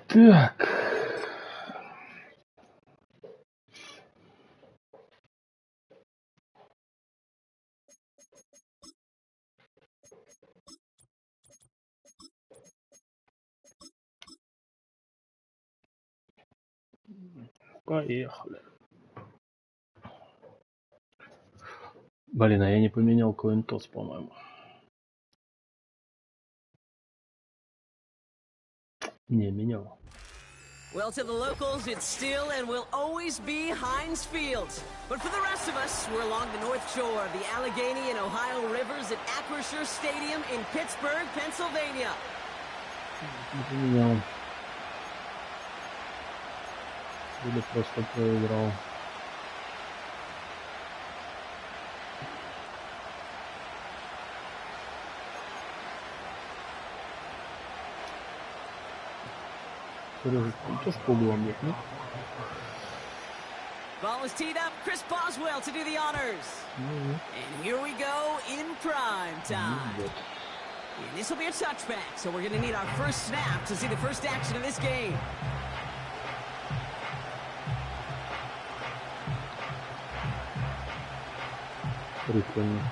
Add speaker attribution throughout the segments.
Speaker 1: Так. Поехали. Блин, а я не поменял коин-тос, по-моему. Не, менял.
Speaker 2: Well, to the locals, it's still and will always be Heinz Field. But for the rest of us, we're along the north shore of the Allegheny and Ohio rivers at Acrisure Stadium in Pittsburgh, Pennsylvania.
Speaker 1: Не поменял. Или просто проиграл. Сережа, там тоже по углам нет, нет?
Speaker 2: Ball is teed up. Chris Boswell to do the honors. And here we go in prime time. And this will be a touchback, so we're going to need our first snap to see the first action of this game.
Speaker 1: Прикольно.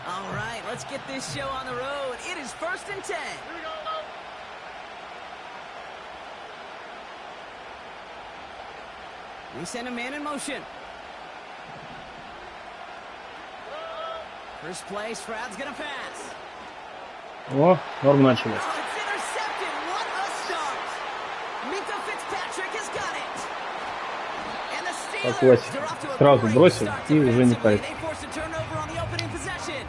Speaker 2: All right, let's get this show on the road. It is 1st and 10. They send a man in motion. First play, Stroud's gonna pass.
Speaker 1: О, норм начали.
Speaker 2: Oh, it's intercepted. What a start. Minka Fitzpatrick has got it. And the Steelers, they're off to a
Speaker 1: Сразу
Speaker 2: great
Speaker 1: бросил
Speaker 2: start
Speaker 1: и уже не
Speaker 2: defensively.
Speaker 1: парит.
Speaker 2: They forced a turnover on the opening possession.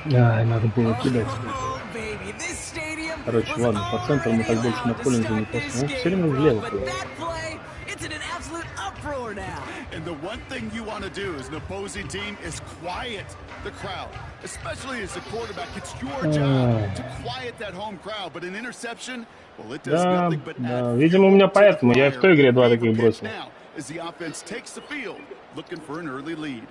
Speaker 1: Ай, надо было кидать.
Speaker 2: Oh, baby, this stadium
Speaker 1: Короче,
Speaker 2: was
Speaker 1: ладно, по центру мы так
Speaker 2: already
Speaker 1: больше на
Speaker 2: loud to
Speaker 1: поле не
Speaker 2: start this
Speaker 1: посмотрим. Он все
Speaker 2: game,
Speaker 1: время
Speaker 2: bro,
Speaker 1: влево
Speaker 2: but
Speaker 1: плывет.
Speaker 2: that play, it's in an absolute uproar now.
Speaker 3: And the one thing you want to do as an opposing team is quiet the crowd, especially as the quarterback. It's your job to quiet that home crowd, but an interception, well, it does
Speaker 1: Да,
Speaker 3: nothing but
Speaker 1: да.
Speaker 3: add
Speaker 1: Видимо, у меня поэтому. Я и в той игре 2 таких бросил.
Speaker 3: now as the offense takes the field, looking for an early lead.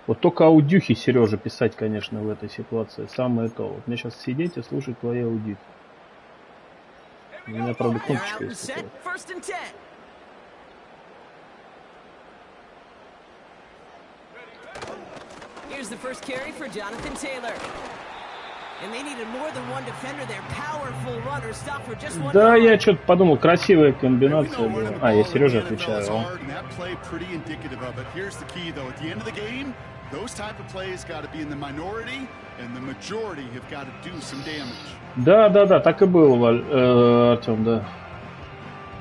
Speaker 1: Вот только аудюхи, Сережа, писать, конечно, в этой ситуации. Самое то. Вот мне сейчас сидеть и слушать твои аудюхи. У меня, правда,
Speaker 2: They're
Speaker 1: кнопочка
Speaker 2: out and
Speaker 1: есть.
Speaker 2: set, first and 10. Here's the first carry for Jonathan Taylor. And they needed more than one defender. Their powerful runner stopped for just one.
Speaker 1: Да, я что-то подумал, красивая комбинация была. А, я Сереже отвечаю. Да, да, да, так и было, Артем, да.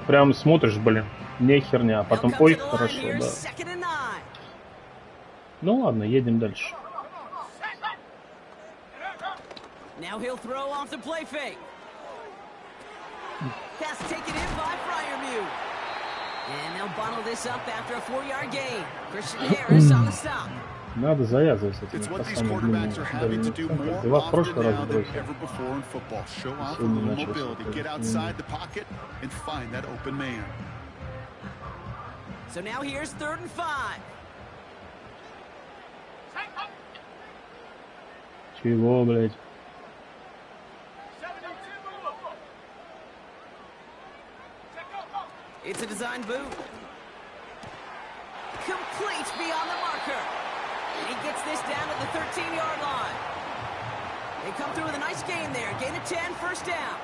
Speaker 1: Прям смотришь, блин, не херня, а потом, ой, хорошо, да. Ну ладно, едем дальше.
Speaker 2: Now he'll throw off the play fake. Pass taken in by Fryermuth. And they'll bottle this up after a 4-yard gain. Christian Harris on the stop.
Speaker 1: Надо завязывать с этими
Speaker 3: It's what these
Speaker 1: пацанами
Speaker 3: quarterbacks are having to do more
Speaker 1: длинными. В прошлый раз
Speaker 3: often now than
Speaker 1: бросил.
Speaker 3: ever before in football. Show off a
Speaker 1: Сегодня
Speaker 3: little
Speaker 1: начался.
Speaker 3: mobility, get outside the pocket and find that open man.
Speaker 2: So now here's 3rd and 5.
Speaker 1: Чего, блядь?
Speaker 2: It's a design boot. Complete beyond the marker. And he gets this down at the 13-yard line. They come through with a nice gain there. Gain of 10, first down.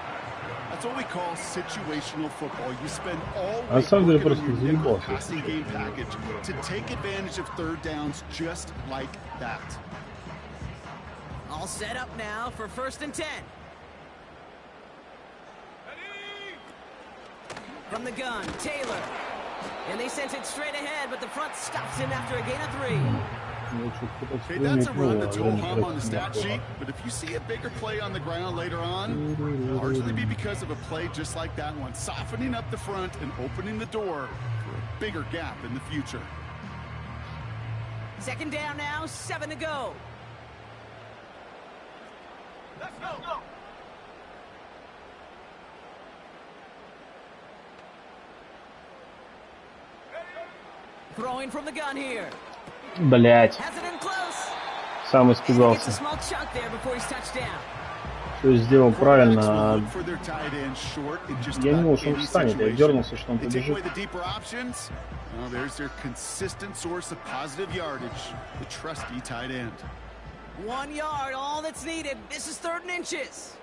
Speaker 3: That's what we call situational football. You spend all
Speaker 1: На
Speaker 3: week
Speaker 1: самом деле
Speaker 3: working
Speaker 1: просто
Speaker 3: on your
Speaker 1: заебался.
Speaker 3: passing game package to take advantage of third downs just like that.
Speaker 2: All set up now for 1st and 10. From the gun, Taylor. And they sent it straight ahead, but the front stops him after a gain of 3.
Speaker 3: Hey, that's a run that's ho-hum on the stat sheet, but if you see a bigger play on the ground later on, it'll largely be because of a play just like that one, softening up the front and opening the door for a bigger gap in the future.
Speaker 2: 2nd down now, 7 to go.
Speaker 3: Let's go!
Speaker 2: Throwing from the gun here.
Speaker 1: Блять.
Speaker 2: Has it in close.
Speaker 1: Сам
Speaker 2: And he gets a
Speaker 1: испугался.
Speaker 2: small chunk there before he's touched down.
Speaker 1: Все сделал правильно, а я не думал, что он
Speaker 3: он
Speaker 1: встанет. Я дернулся, что он побежит.
Speaker 3: Well, there's their consistent source of positive yardage, the trusty tight end.
Speaker 2: 1 yard, all that's needed. This is 3rd and inches.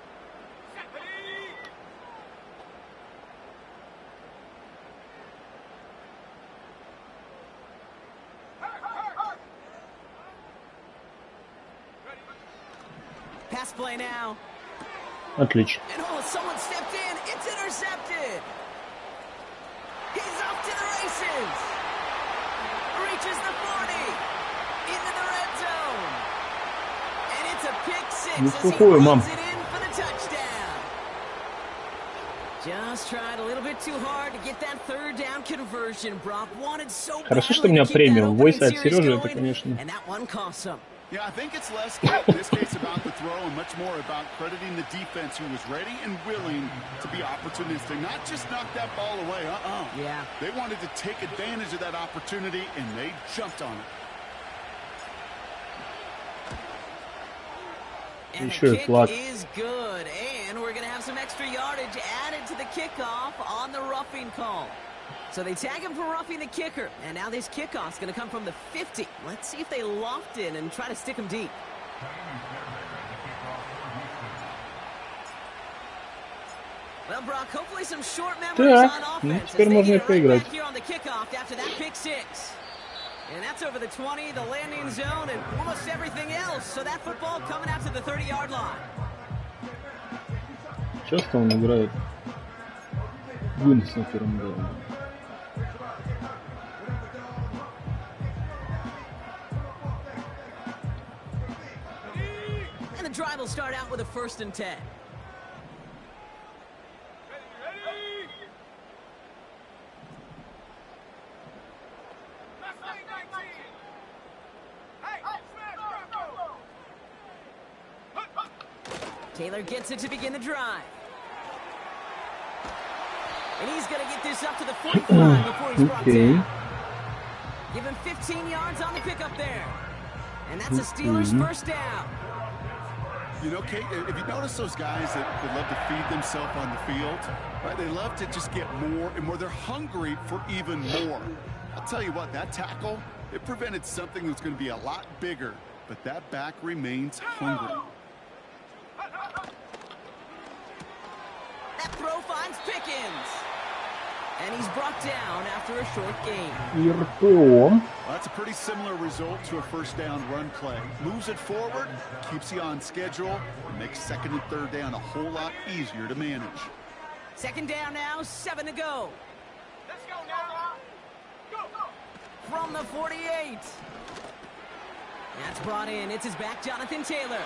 Speaker 2: Pass play now.
Speaker 1: Отлично.
Speaker 2: And oh, someone stepped in. It's intercepted. He's off to the races. Reaches the 40. Into the red zone. And it's a pick 6 as he runs it in for the touchdown. Just tried a little bit too hard to get that 3rd down conversion. Brock wanted so
Speaker 1: Хорошо, что у меня премиум. Войс от Сережи, это, конечно.
Speaker 2: And that one costs him.
Speaker 3: Yeah, I think it's less in this case about the throw and much more about crediting the defense who was ready and willing to be opportunistic, not just knock that ball away.
Speaker 2: Yeah.
Speaker 3: They wanted to take advantage of that opportunity, and they jumped on it.
Speaker 2: And the kick is good, and we're going to have some extra yardage added to the kickoff on the roughing call. So they tag him for roughing the kicker, and now this kickoff's going to come from the 50. Let's see if they loft in and try to stick him deep. Well, Brock, hopefully some short memories on offense.
Speaker 1: Теперь можно и поиграть.
Speaker 2: Here on the kickoff after that pick six. And that's over the 20, the landing zone, and almost everything else. So that football coming out to the 30-yard line.
Speaker 1: Часто он играет вынос на первом доме.
Speaker 2: And the drive will start out with a 1st and 10. Taylor gets it to begin the drive. And he's going to get this up to the 45 before he's brought down. Give him 15 yards on the pickup there. And that's a Steelers first down.
Speaker 3: You know, Kate, if you notice those guys that love to feed themselves on the field, right? They love to just get more and more. They're hungry for even more. I'll tell you what, that tackle, it prevented something that's going to be a lot bigger. But that back remains hungry.
Speaker 2: That throw finds Pickens. And he's brought down after a short gain.
Speaker 3: Well, that's a pretty similar result to a first down run play. Moves it forward, keeps you on schedule, and makes 2nd and 3rd down a whole lot easier to manage.
Speaker 2: 2nd down now, 7 to go. Let's go now. Go. From the 48. That's brought in. It's his back, Jonathan Taylor.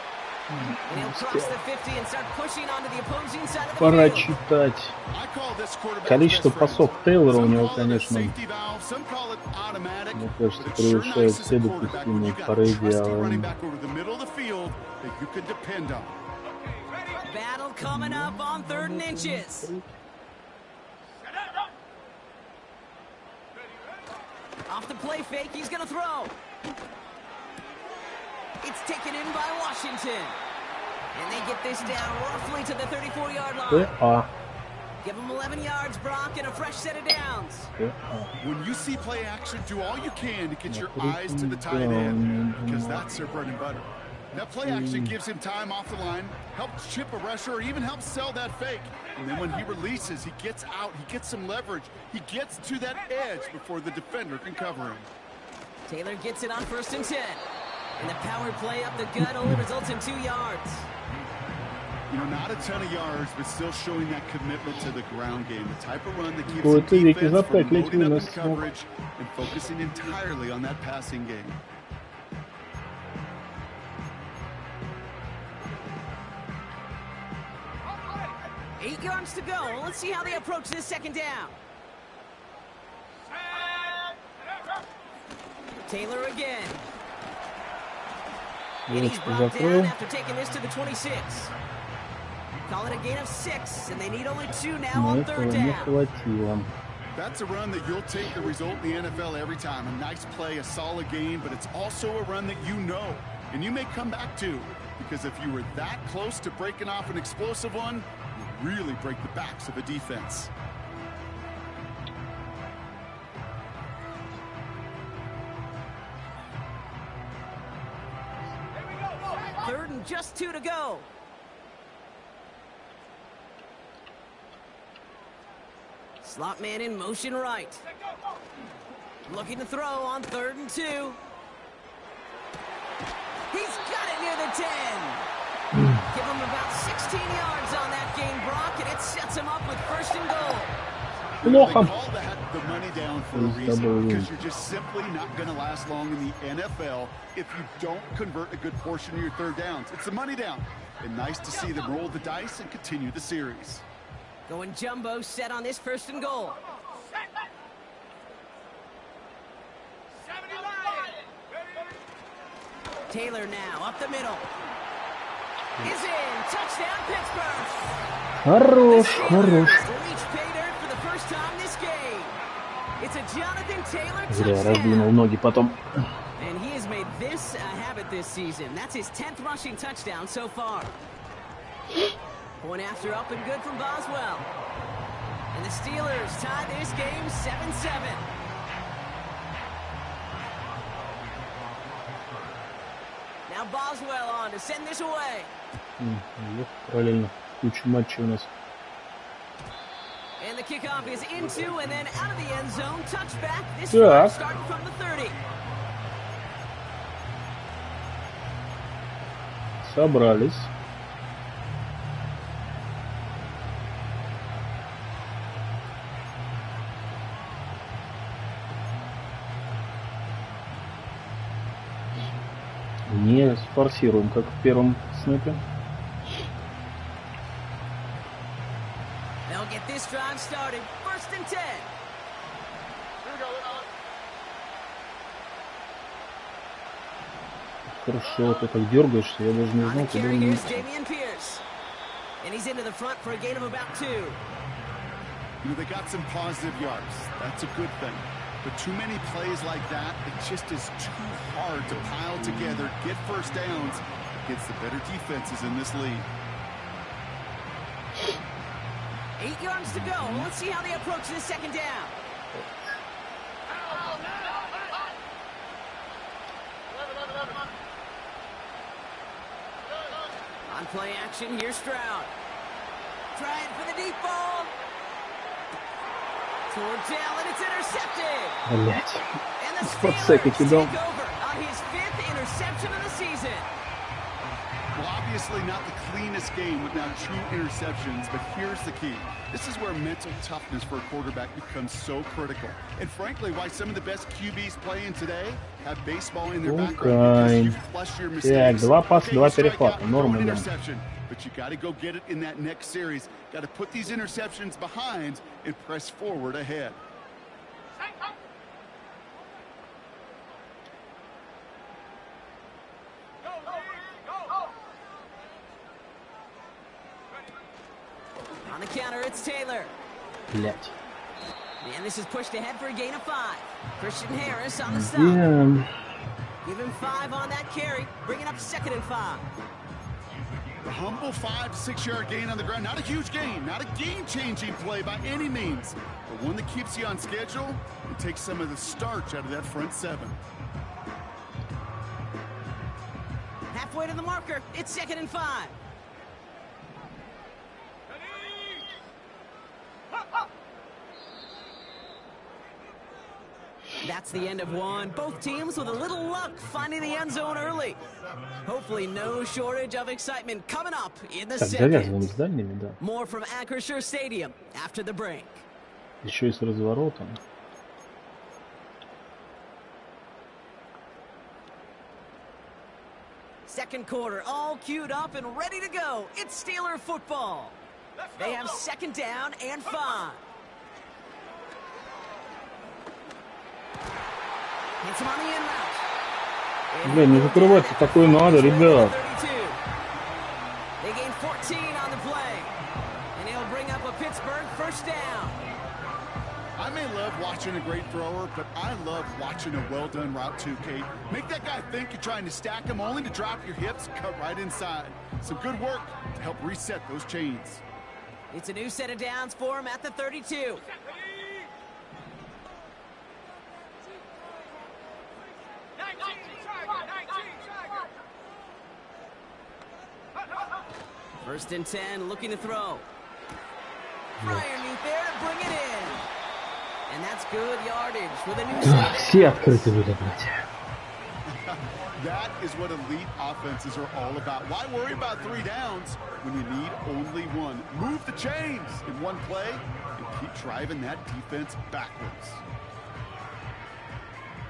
Speaker 2: And he'll cross the 50 and start pushing onto the opposing side of the
Speaker 1: Пора
Speaker 2: field.
Speaker 1: читать. Количество пасов Тейлора у него, конечно, мне кажется, превышает все допустимые по идеалам.
Speaker 2: Battle coming up on 3rd and inches. Off the play fake, he's going to throw. It's taken in by Washington. And they get this down roughly to the 34-yard line. Give them 11 yards, Brock, and a fresh set of downs.
Speaker 3: When you see play action, do all you can to get your eyes to the tight end, because that's their bread and butter. That play action gives him time off the line, helps chip a rusher, or even helps sell that fake. And then when he releases, he gets out, he gets some leverage. He gets to that edge before the defender can cover him.
Speaker 2: Taylor gets it on 1st and 10. And the power play up the gut only results in 2 yards.
Speaker 3: You know, not a ton of yards, but still showing that commitment to the ground game. The type of run that keeps the defense from loading up in coverage and focusing entirely on that passing game.
Speaker 2: Eight yards to go. Let's see how they approach this 2nd down. Taylor again. And he's brought down after taking this to the 26. Call it a gain of 6, and they need only 2 now on 3rd down.
Speaker 3: That's a run that you'll take the result in the NFL every time. A nice play, a solid gain, but it's also a run that you know, and you may come back to, because if you were that close to breaking off an explosive one, you really break the backs of a defense.
Speaker 2: Third and just 2 to go. Slot man in motion right. Looking to throw on 3rd and 2. He's got it near the 10. Give him about 16 yards on that gain, Brock, and it sets him up with 1st and goal.
Speaker 3: They call that the money down for a reason, because you're just simply not going to last long in the NFL if you don't convert a good portion of your 3rd downs. It's the money down. And nice to see them roll the dice and continue the series.
Speaker 2: Going jumbo set on this 1st and goal. Taylor now up the middle. Is in. Touchdown, Pittsburgh.
Speaker 1: Хорош.
Speaker 2: Reach pay dirt for the first time this game. It's a Jonathan Taylor
Speaker 1: Зря раздвинул ноги потом.
Speaker 2: And he has made this a habit this season. That's his 10th rushing touchdown so far. Point after up and good from Boswell. And the Steelers tie this game 7-7. Now Boswell on to send this away.
Speaker 1: Параллельно куча матчей у нас.
Speaker 2: And the kickoff is into and then out of the end zone. Touchback. This one starting from the 30.
Speaker 1: Собрались. Не форсируем, как в первом снэпе.
Speaker 2: They'll get this drive started. First and 10.
Speaker 1: Хорошо, ты так дергаешься, я даже не знал, куда он идти.
Speaker 2: And he's into the front for a gain of about 2.
Speaker 3: You know, they got some positive yards. That's a good thing. But too many plays like that, it just is too hard to pile together, get first downs against the better defenses in this league.
Speaker 2: 8 yards to go. Let's see how they approach this second down. On play action, here's Stroud. Trying for the deep ball. Toward Dell, and it's intercepted.
Speaker 1: Блять.
Speaker 2: And the
Speaker 1: Steelers
Speaker 2: take over on his 5th interception of the season.
Speaker 3: Well, obviously not the cleanest game with now 2 interceptions, but here's the key. This is where mental toughness for a quarterback becomes so critical. And frankly, why some of the best QBs playing today have baseball in their background. Because you flush your mistakes.
Speaker 1: 2 паса, 2 перехвата. Норма, да.
Speaker 3: But you got to go get it in that next series. Got to put these interceptions behind and press forward ahead.
Speaker 2: On the counter, it's Taylor.
Speaker 1: Блять.
Speaker 2: And this is pushed ahead for a gain of 5. Christian Harris on the stop. Give him 5 on that carry, bringing up 2nd and 5.
Speaker 3: The humble 5 to 6 yard gain on the ground. Not a huge gain, not a game-changing play by any means, but one that keeps you on schedule and takes some of the starch out of that front 7.
Speaker 2: Halfway to the marker, it's 2nd and 5. That's the end of one. Both teams with a little luck finding the end zone early. Hopefully no shortage of excitement coming up in the second. More from Acrisure Stadium after the break.
Speaker 1: Еще и с разворотом.
Speaker 2: Second quarter all queued up and ready to go. It's Steeler football. They have 2nd down and 5. Hits him on the in route.
Speaker 1: Блин, не закрываться, такое надо, ребят.
Speaker 2: They gain 14 on the play. And he'll bring up a Pittsburgh first down.
Speaker 3: I may love watching a great thrower, but I love watching a well-done route too, Kate. Make that guy think you're trying to stack him only to drop your hips, cut right inside. Some good work to help reset those chains.
Speaker 2: It's a new set of downs for him at the 32. First and 10, looking to throw. Underneath there to bring it in. And that's good yardage with a new set.
Speaker 1: Все открыты были, блядь.
Speaker 3: That is what elite offenses are all about. Why worry about 3 downs when you need only 1? Move the chains in one play and keep driving that defense backwards.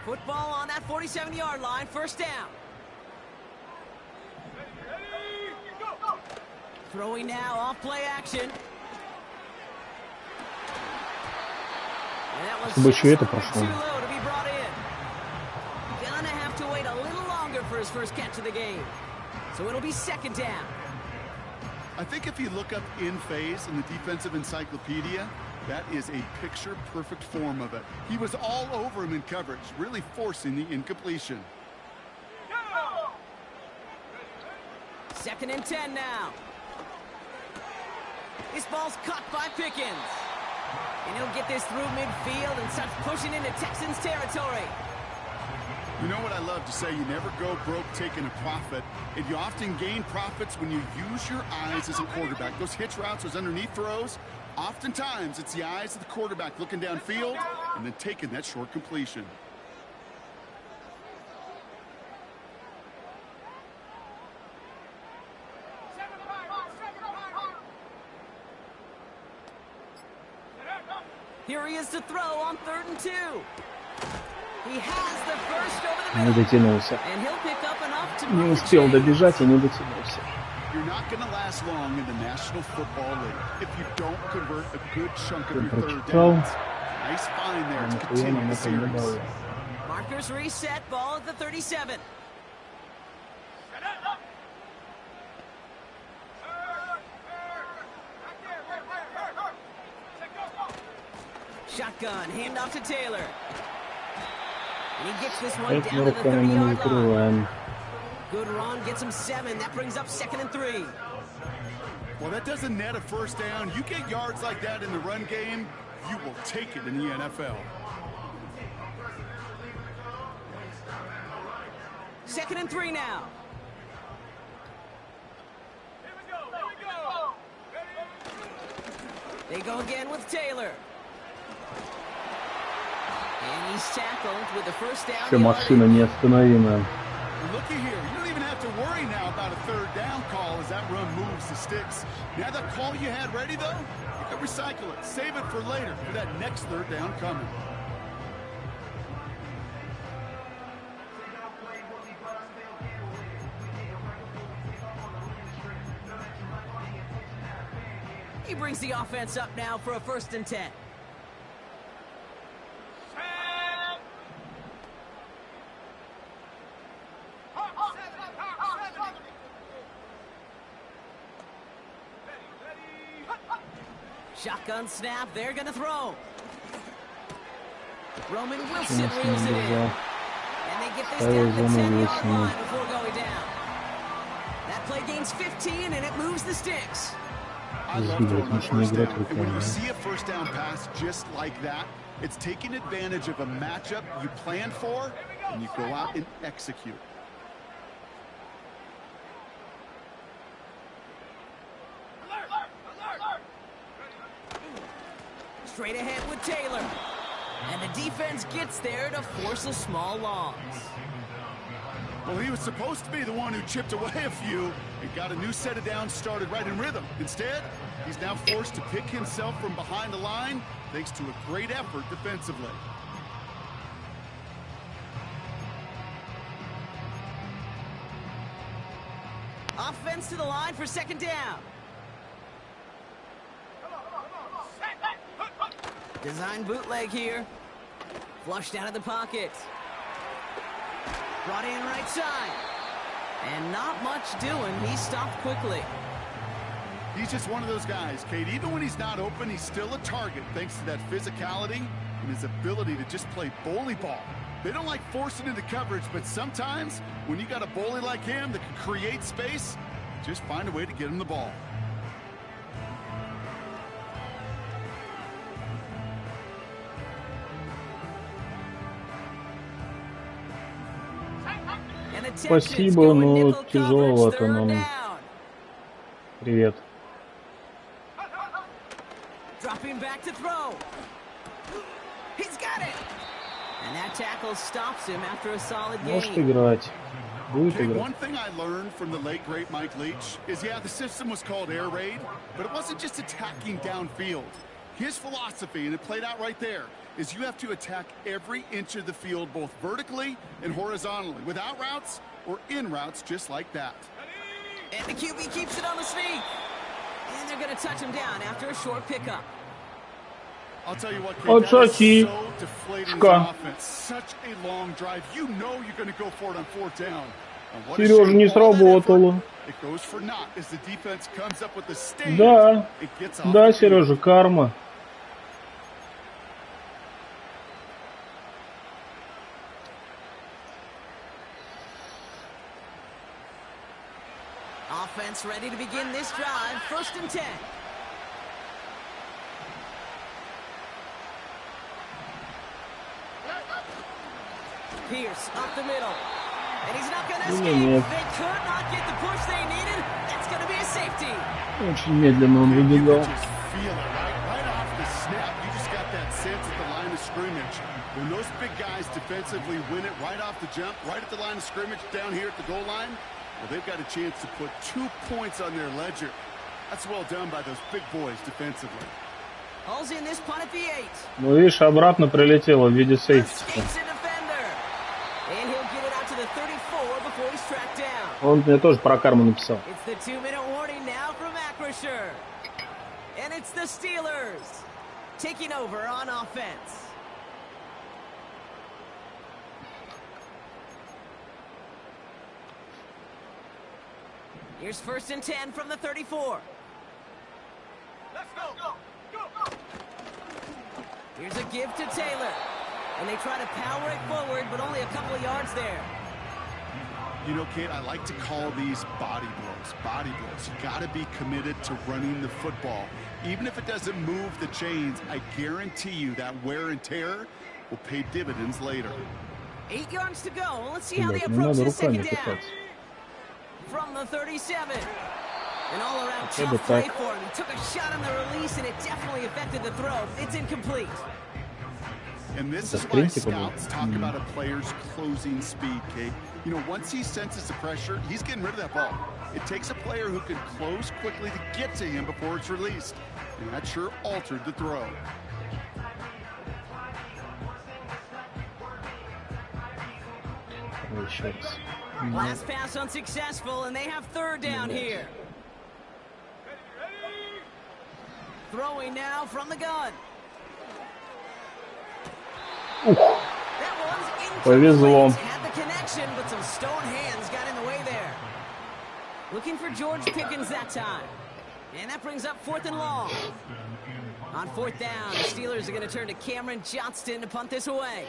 Speaker 2: Football on that 47-yard line, first down. Throwing now off play action. And that was
Speaker 1: Чтобы еще это прошло.
Speaker 2: too low to be brought in. Gonna have to wait a little longer for his first catch of the game. So it'll be 2nd down.
Speaker 3: I think if you look up in phase in the defensive encyclopedia, that is a picture-perfect form of it. He was all over him in coverage, really forcing the incompletion.
Speaker 2: 2nd and 10 now. This ball's caught by Pickens. And he'll get this through midfield and starts pushing into Texans territory.
Speaker 3: You know what I love to say? You never go broke taking a profit, and you often gain profits when you use your eyes as a quarterback. Those hitch routes, those underneath throws, Oftentimes, it's the eyes of the quarterback looking downfield and then taking that short completion.
Speaker 2: Here he is to throw on 3rd and 2. He has the first over the
Speaker 1: Не
Speaker 2: middle.
Speaker 1: дотянулся.
Speaker 2: And he'll pick up enough to
Speaker 1: Не
Speaker 2: move the
Speaker 1: успел
Speaker 2: chains.
Speaker 1: добежать и не дотянулся.
Speaker 3: You're not going to last long in the National Football League if you don't convert a good chunk of your third downs. Nice find there to continue the series.
Speaker 2: Markers reset, ball at the 37. Shotgun, handoff to Taylor. And he gets this one down to the 30-yard line. Good run, gets him 7. That brings up 2nd and 3.
Speaker 3: Well, that doesn't net a first down. You get yards like that in the run game, you will take it in the NFL.
Speaker 2: 2nd and 3 now. They go again with Taylor. And he's tackled with the first down.
Speaker 1: Все, машина неостановимая.
Speaker 3: Looky here. You don't even have to worry now about a third down call as that run moves the sticks. Now that call you had ready, though, you can recycle it. Save it for later for that next third down coming.
Speaker 2: He brings the offense up now for a 1st and 10. Shotgun snap, they're gonna throw. Roman Wilson reels it in. And they get this down to the 10-yard line before going down. That play gains 15 and it moves the sticks.
Speaker 3: I love throwing on first down. And when you see a first down pass just like that, it's taking advantage of a matchup you planned for, and you go out and execute.
Speaker 2: Straight ahead with Taylor. And the defense gets there to force a small loss.
Speaker 3: Well, he was supposed to be the one who chipped away a few and got a new set of downs started right in rhythm. Instead, he's now forced to pick himself from behind the line thanks to a great effort defensively.
Speaker 2: Offense to the line for 2nd down. Design bootleg here. Flushed out of the pocket. Brought in right side. And not much doing. He stopped quickly.
Speaker 3: He's just one of those guys, Kate. Even when he's not open, he's still a target thanks to that physicality and his ability to just play bully ball. They don't like forcing into coverage, but sometimes when you got a bully like him that can create space, just find a way to get him the ball.
Speaker 1: Спасибо, но тяжеловато нам. Привет.
Speaker 2: Dropping back to throw. He's got it. And that tackle stops him after a solid game.
Speaker 1: Может играть. Будет
Speaker 3: Okay,
Speaker 1: играть.
Speaker 3: one thing I learned from the late, great Mike Leach is, yeah, the system was called air raid, but it wasn't just attacking downfield. His philosophy, and it played out right there, is you have to attack every inch of the field, both vertically and horizontally, without routes or in routes just like that.
Speaker 2: And the QB keeps it on the sneak. And they're going to touch him down after a short pickup.
Speaker 3: I'll tell you what, Kate, that is so deflating the offense. Such a long drive. You know you're going to go for it on 4th down.
Speaker 1: Сережа, не сработало.
Speaker 3: It goes for naught as the defense comes up with the stand.
Speaker 1: Да,
Speaker 3: It gets off
Speaker 1: да,
Speaker 3: the field.
Speaker 1: Сережа, карма.
Speaker 2: Offense ready to begin this drive. 1st and 10. Pierce up the middle. And he's not going to escape. They could not get the push they needed. That's going to be a safety.
Speaker 1: Очень медленно он выбегал.
Speaker 3: Just feel it, right? When those big guys defensively win it right off the jump, right at the line of scrimmage, down here at the goal line, well, they've got a chance to put 2 points on their ledger. That's well done by those big boys defensively.
Speaker 2: Hauls in this punt at the 8.
Speaker 1: Ну, видишь, обратно прилетело в виде сейфти. Он мне тоже про карму написал.
Speaker 2: It's the 2-minute warning now from Acrisure. And it's the Steelers taking over on offense. Here's 1st and 10 from the 34. Let's go. Here's a give to Taylor. And they try to power it forward, but only a couple of yards there.
Speaker 3: You know, Kate, I like to call these body blows. Body blows. You got to be committed to running the football. Even if it doesn't move the chains, I guarantee you that wear and tear will pay dividends later.
Speaker 2: 8 yards to go. Let's see how they approach this second down. From the 37. An all-around tough play for him. He took a shot on the release, and it definitely affected the throw. It's incomplete.
Speaker 3: And this is why scouts talk about a player's closing speed, Kate. You know, once he senses the pressure, he's getting rid of that ball. It takes a player who can close quickly to get to him before it's released. And that sure altered the throw.
Speaker 2: Last pass unsuccessful, and they have 3rd down here. Throwing now from the gun. That one's incomplete. Had the connection, but some stone hands got in the way there. Looking for George Pickens that time. And that brings up 4th and long. On 4th down, the Steelers are going to turn to Cameron Johnston to punt this away.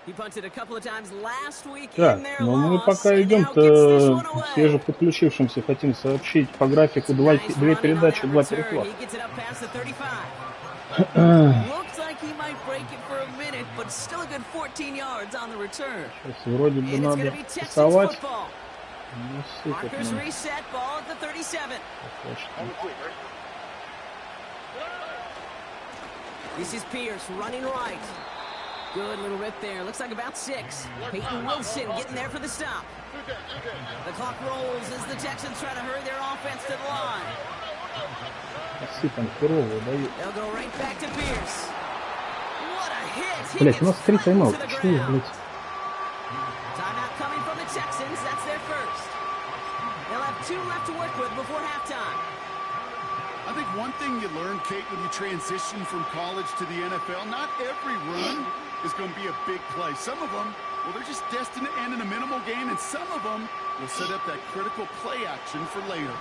Speaker 2: He punted a couple of times last week in their
Speaker 1: но мы
Speaker 2: loss,
Speaker 1: пока идем-то свеже подключившимся, хотим сообщить по графику 2 передачи, 2 перехвата.
Speaker 2: Looks like he might break it for a minute, but still a good 14 yards on the return.
Speaker 1: Сейчас вроде бы надо пасовать.
Speaker 2: Markers reset, ball at the 37. This is Pierce running right. Good little rip there. Looks like about 6. Peyton Wilson getting there for the stop. The clock rolls as the Texans try to hurry their offense to the line. They'll go right back to Pierce. What a hit!
Speaker 1: Блять, у нас 3 тайм-аута. Что это, блять?
Speaker 2: Timeout coming from the Texans. That's their first. They'll have 2 left to work with before halftime.
Speaker 3: I think one thing you learn, Kate, when you transition from college to the NFL, not every run is going to be a big play. Some of them, well, they're just destined to end in a minimal gain, and some of them will set up that critical play action for later.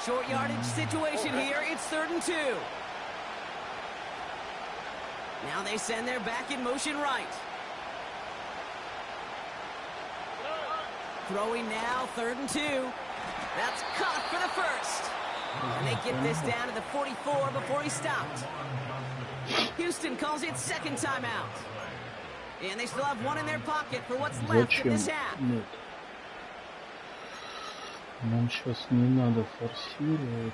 Speaker 2: Short yardage situation here. It's 3rd and 2. Now they send their back in motion right. Throwing now, 3rd and 2. That's caught for the first. And they get this down to the 44 before he stopped. Houston calls it 2nd timeout. And they still have 1 in their pocket for what's left in this half.
Speaker 1: Нет. Нам сейчас не надо форсировать.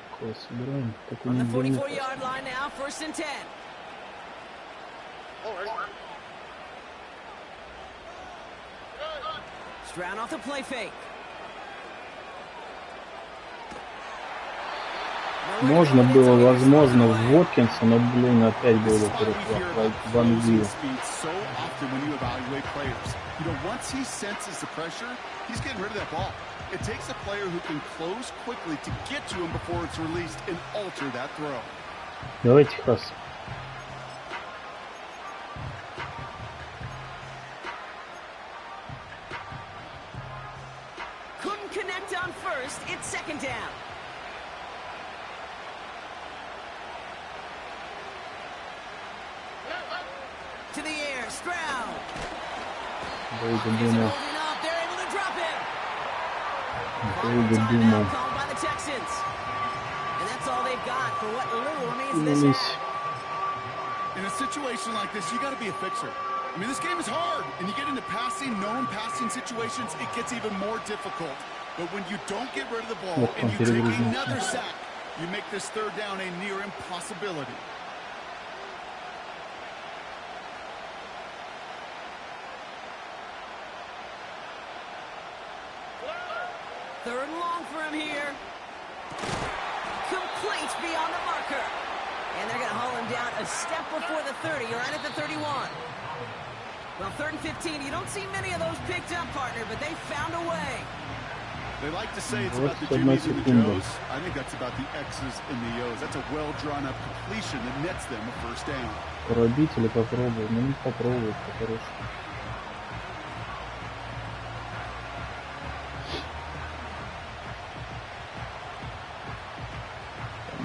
Speaker 1: Такое собираем.
Speaker 2: On the 44-yard line now, 1st and 10. Stroud off the play fake.
Speaker 1: Можно было, возможно, в Воткинса, но, блин, опять был перехват в Англию.
Speaker 3: Once he senses the pressure, he's getting rid of that ball. It takes a player who can close quickly to get to him before it's released and alter that throw.
Speaker 1: Давайте пас.
Speaker 2: Couldn't connect on first. It's 2nd down. To the air, Stroud. They're able to drop him. Called by the Texans. And that's all they've got for what little remains of this half.
Speaker 3: In a situation like this, you got to be a fixer. I mean, this game is hard, and you get into passing, known passing situations, it gets even more difficult. But when you don't get rid of the ball and you take another sack, you make this third down a near impossibility.
Speaker 2: Third and long for him here. Complete beyond the marker. And they're going to haul him down a step before the 30, or right at the 31. Well, 3rd and 15, you don't see many of those picked up, partner, but they found a way.
Speaker 3: They like to say it's about the Jimmies and the Joes. I think that's about the X's and the O's. That's a well-drawn-up completion that nets them a first down.
Speaker 1: Пробить или попробовать? Ну, не попробовать, по-хорошему.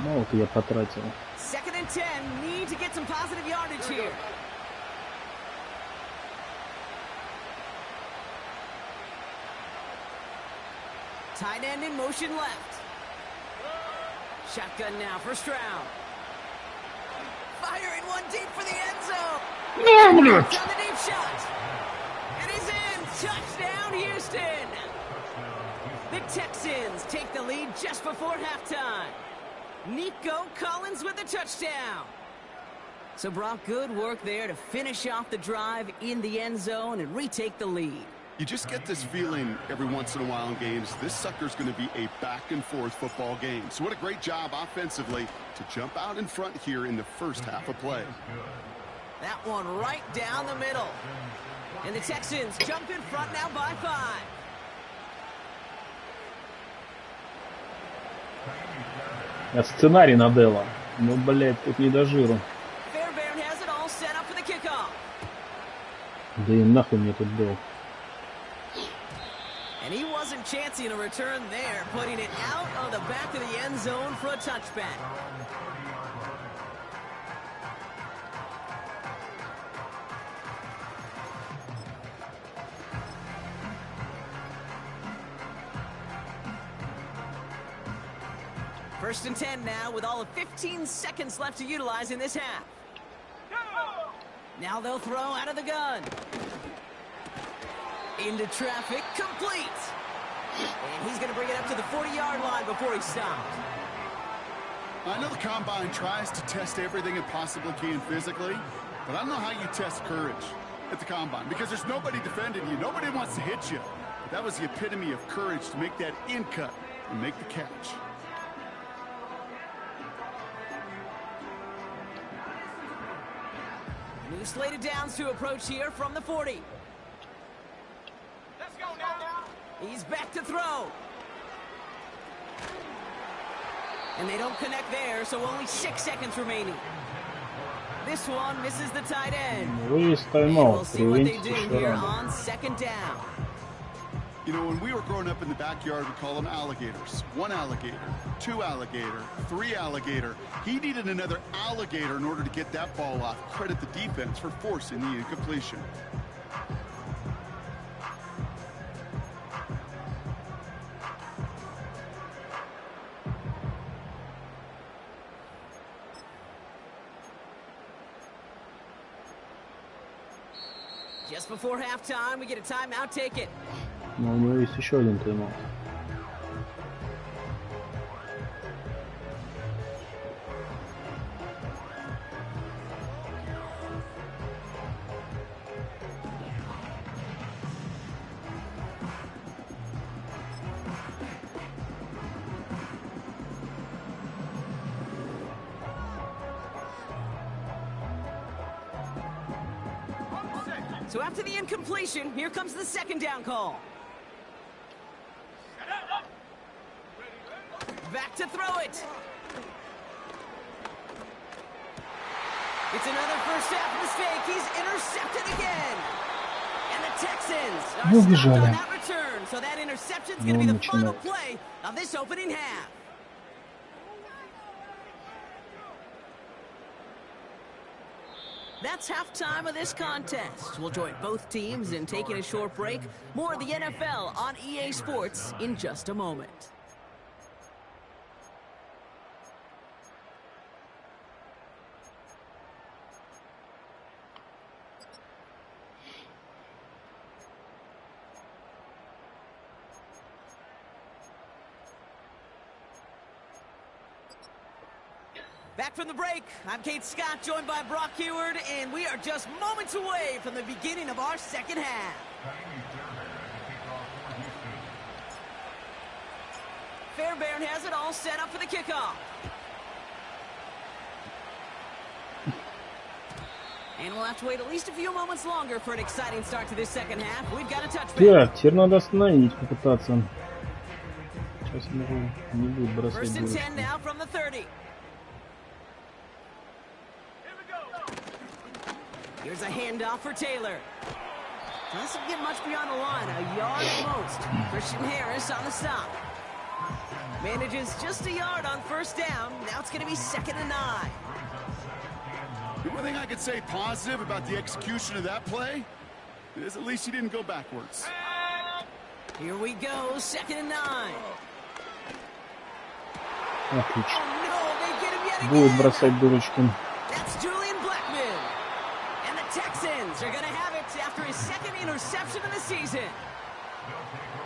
Speaker 1: Мало-то я потратил.
Speaker 2: 2nd and 10, need to get some positive yardage here. Tight end in motion left. Shotgun now for Stroud. Firing one deep for the end zone. Down the deep shot. It is in. Touchdown, Houston. The Texans take the lead just before halftime. Nico Collins with the touchdown. So, Brock, good work there to finish off the drive in the end zone and retake the lead.
Speaker 3: You just get this feeling every once in a while in games, this sucker's going to be a back-and-forth football game. So what a great job offensively to jump out in front here in the first half of play.
Speaker 2: That one right down the middle. And the Texans jump in front now by 5.
Speaker 1: А сценарий на Делла. Ну, блядь, тут не до жиру.
Speaker 2: Fairbairn has it all set up for the kickoff.
Speaker 1: Да и нахуй мне тут был.
Speaker 2: And he wasn't chancing a return there, putting it out of the back of the end zone for a touchback. First and 10 now with all of 15 seconds left to utilize in this half. Now they'll throw out of the gun. Into traffic, complete. And he's going to bring it up to the 40-yard line before he stops.
Speaker 3: I know the Combine tries to test everything it possibly can physically, but I don't know how you test courage at the Combine because there's nobody defending you. Nobody wants to hit you. But that was the epitome of courage to make that in cut and make the catch.
Speaker 2: New slated downs to approach here from the 40. Let's go now. He's back to throw. And they don't connect there, so only 6 seconds remaining. This one misses the tight end. We'll see what they do here on 2nd down.
Speaker 3: You know, when we were growing up in the backyard, we call them alligators. 1 alligator, 2 alligator, 3 alligator. He needed another alligator in order to get that ball off. Credit the defense for forcing the incompletion.
Speaker 2: Just before halftime, we get a timeout. Take it.
Speaker 1: Но у него есть еще один тайм-аут.
Speaker 2: So after the incompletion, here comes the 2nd down call. Back to throw it. It's another first half mistake. He's intercepted again. And the Texans are stopped on that return. So that interception's going to be the final play of this opening half. That's halftime of this contest. We'll join both teams in taking a short break. More of the NFL on EA Sports in just a moment. Back from the break, I'm Kate Scott, joined by Brock Heward, and we are just moments away from the beginning of our second half. Fairbairn has it all set up for the kickoff. And we'll have to wait at least a few moments longer for an exciting start to this second half. We've got a touchback.
Speaker 1: Так, теперь надо остановить, попытаться. Сейчас не будет бросать.
Speaker 2: First and 10 now from the 30. Here's a handoff for Taylor. Doesn't get much beyond the line, a yard at most. Christian Harris on the stop. Manages just a yard on first down. Now it's going to be 2nd and 9.
Speaker 3: The only thing I could say positive about the execution of that play is at least he didn't go backwards.
Speaker 2: Here we go, 2nd and 9.
Speaker 1: Отлично.
Speaker 2: Oh no, they get him yet
Speaker 1: Будет
Speaker 2: again.
Speaker 1: бросать дурочки.
Speaker 2: That's Julian Blackman. And the Texans are going to have it after his 2nd interception of the season.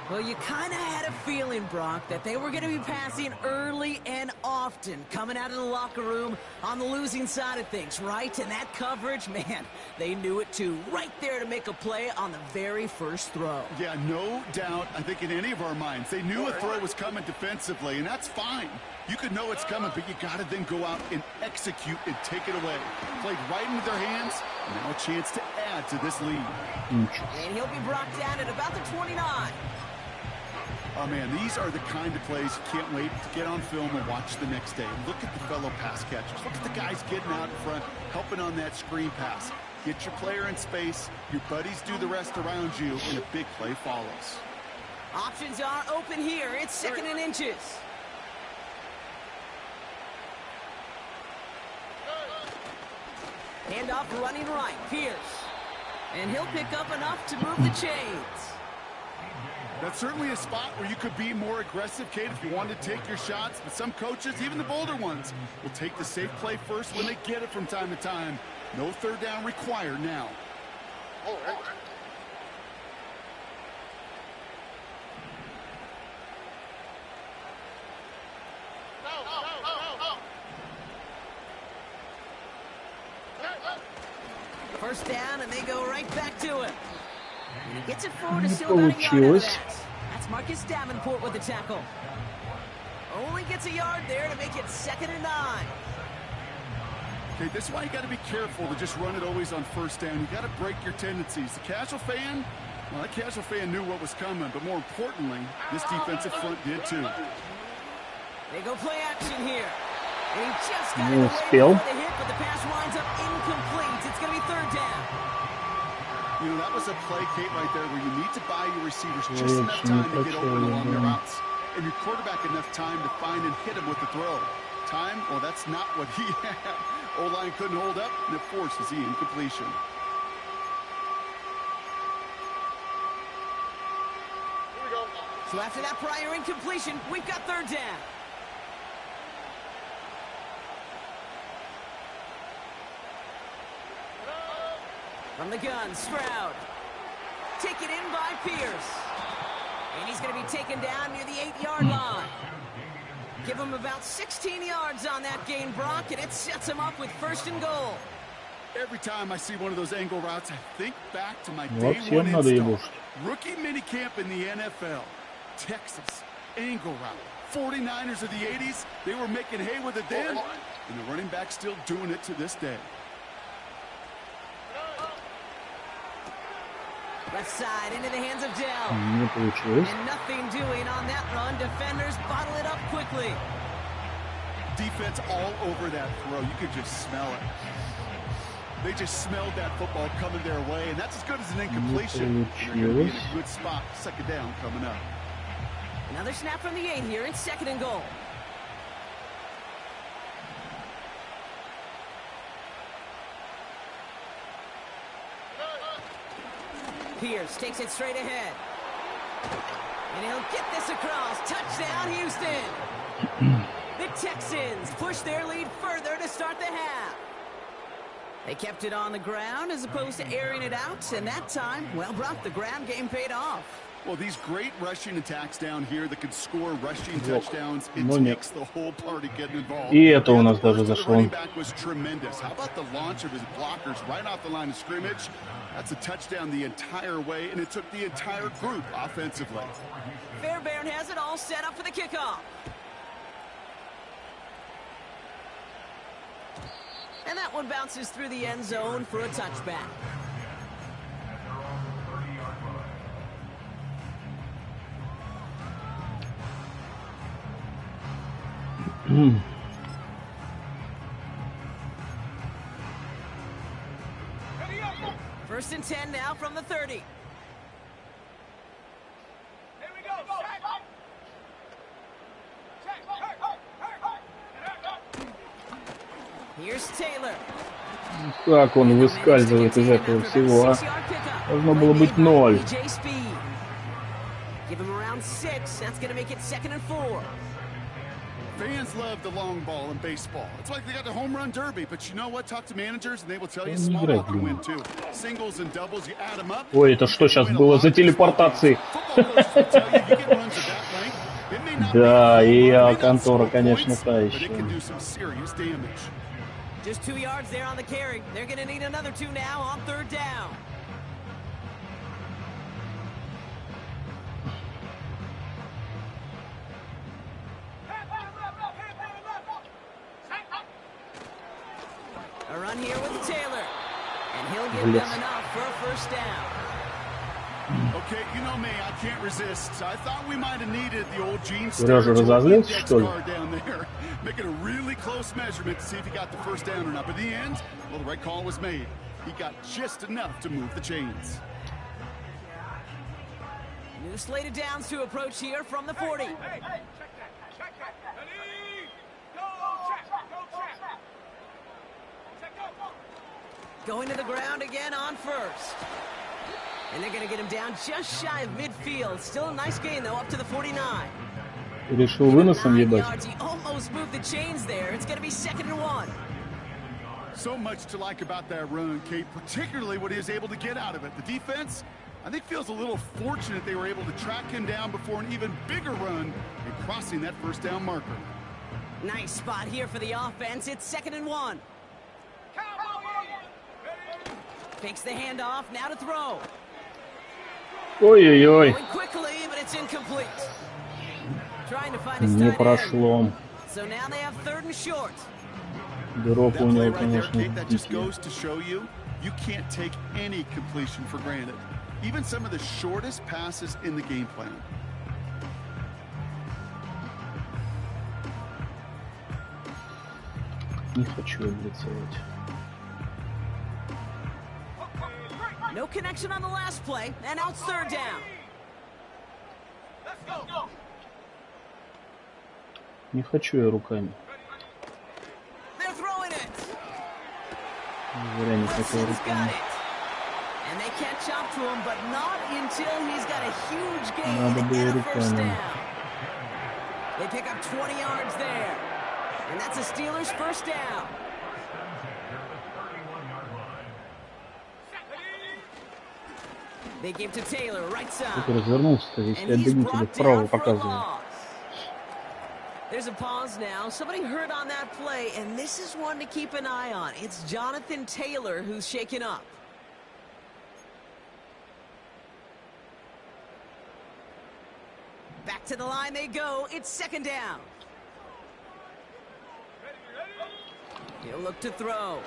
Speaker 2: Well, you kind of had a feeling, Brock, that they were going to be passing early and often, coming out of the locker room on the losing side of things, right? And that coverage, man, they knew it too. Right there to make a play on the very first throw.
Speaker 3: Yeah, no doubt. I think in any of our minds, they knew a throw was coming defensively, and that's fine. You could know it's coming, but you got to then go out and execute and take it away. Played right into their hands, and now a chance to add to this lead.
Speaker 2: And he'll be brought down at about the 29.
Speaker 3: Oh, man, these are the kind of plays you can't wait to get on film and watch the next day. Look at the fellow pass catchers. Look at the guys getting out in front, helping on that screen pass. Get your player in space, your buddies do the rest around you, and a big play follows.
Speaker 2: Options are open here. It's 2nd and inches. Handoff running right, Pierce. And he'll pick up enough to move the chains.
Speaker 3: That's certainly a spot where you could be more aggressive, Kate, if you wanted to take your shots. But some coaches, even the bolder ones, will take the safe play first when they get it from time to time. No 3rd down required now.
Speaker 2: First down, and they go right back to it. And he gets it forward to still about a yard out of that. That's Marcus Davenport with the tackle. Only gets a yard there to make it 2nd and 9.
Speaker 3: Okay, this is why you got to be careful to just run it always on first down. You got to break your tendencies. The casual fan, well, that casual fan knew what was coming, but more importantly, this defensive front did too.
Speaker 2: They go play action here. And he just got it away before the hit, but the pass winds up incomplete. It's going to be 3rd down.
Speaker 3: You know, that was a play, Kate, right there where you need to buy your receivers just enough time to get open along their routes. And your quarterback enough time to find and hit him with the throw. Time, well, that's not what he had. O-line couldn't hold up, and it forces the incompletion.
Speaker 2: Here we go. So after that prior incompletion, we've got 3rd down. From the gun, Stroud. Taken in by Pierce. And he's going to be taken down near the 8-yard line. Give him about 16 yards on that gain, Brock, and it sets him up with 1st and goal.
Speaker 3: Every time I see one of those angle routes, I think back to my day one install. Rookie minicamp in the NFL. Texas, angle route. 49ers of the 80s, they were making hay with it then, and the running back still doing it to this day.
Speaker 2: Left side into the hands of Dell. And nothing doing on that run. Defenders bottle it up quickly.
Speaker 3: Defense all over that throw. You could just smell it. They just smelled that football coming their way, and that's as good as an incompletion. They're going to be in a good spot. 2nd down coming up.
Speaker 2: Another snap from the 8 here. It's 2nd and goal. Pierce takes it straight ahead. And he'll get this across. Touchdown, Houston. The Texans push their lead further to start the half. They kept it on the ground as opposed to airing it out. And that time, well, Brock, the ground game paid off.
Speaker 3: Well, these great rushing attacks down here that could score rushing touchdowns, it takes the whole party getting involved.
Speaker 1: И это у нас даже зашло.
Speaker 3: Was tremendous. How about the launch of his blockers right off the line of scrimmage? That's a touchdown the entire way, and it took the entire group offensively.
Speaker 2: Fairbairn has it all set up for the kickoff. And that one bounces through the end zone for a touchback. First and 10 now from the 30. Here we go. Here's Taylor.
Speaker 1: Как он выскальзывает из этого всего, а? Должно было быть 0.
Speaker 2: Give him around 6. That's going to make it 2nd and 4.
Speaker 3: Fans love the long ball in baseball. It's like they got the home run derby, but you know what? Talk to managers and they will tell you small ball can win too. Singles and doubles, you add them up.
Speaker 1: Ой, это что сейчас было за телепортации? Да, и контора, конечно, та еще.
Speaker 2: Just 2 yards there on the carry. They're going to need another 2 now on 3rd down. A run here with Taylor, and he'll give them enough for a first down.
Speaker 3: Okay, you know me, I can't resist. I thought we might have needed the old Gene
Speaker 1: Сережа разозлился, что ли?
Speaker 3: down there, making a really close measurement to see if he got the first down or not. But in the end, well, the right call was made. He got just enough to move the chains.
Speaker 2: New slated downs to approach here from the 40. Hey, check that. Going to the ground again on first. And they're going to get him down just shy of midfield. Still a nice gain, though, up to the 49.
Speaker 1: Решил выносом ебать.
Speaker 2: He almost moved the chains there. It's going to be 2nd and 1.
Speaker 3: So much to like about that run, Kate, particularly what he was able to get out of it. The defense, I think, feels a little fortunate they were able to track him down before an even bigger run and crossing that first down marker.
Speaker 2: Nice spot here for the offense. It's 2nd and 1. Takes the handoff, now to throw.
Speaker 1: Ой-ой-ой.
Speaker 2: Going quickly, but it's incomplete. Trying to find his
Speaker 1: Не
Speaker 2: tight
Speaker 1: прошло.
Speaker 2: end. So now they have 3rd and short.
Speaker 1: Дорог у него,
Speaker 3: That
Speaker 1: конечно,
Speaker 3: just goes to show you can't take any completion for granted. Even some of the shortest passes in the game plan.
Speaker 1: Не хочу облицевать.
Speaker 2: No connection on the last play, and now it's 3rd down. Let's go.
Speaker 1: Не хочу я руками.
Speaker 2: They're throwing it.
Speaker 1: Зря не хотел
Speaker 2: Wilson's got
Speaker 1: руками.
Speaker 2: it. And they catch up to him, but not until he's got a huge gain
Speaker 1: Надо было
Speaker 2: and a first
Speaker 1: руками.
Speaker 2: down. They pick up 20 yards there. And that's a Steelers first down. They give to Taylor, right side.
Speaker 1: Тут развернулся-то, если
Speaker 2: And he's
Speaker 1: обвинители
Speaker 2: brought
Speaker 1: вправо
Speaker 2: down for a
Speaker 1: показывают.
Speaker 2: loss. There's a pause now. Somebody hurt on that play, and this is one to keep an eye on. It's Jonathan Taylor who's shaken up. Back to the line they go. It's 2nd down. He'll look to throw.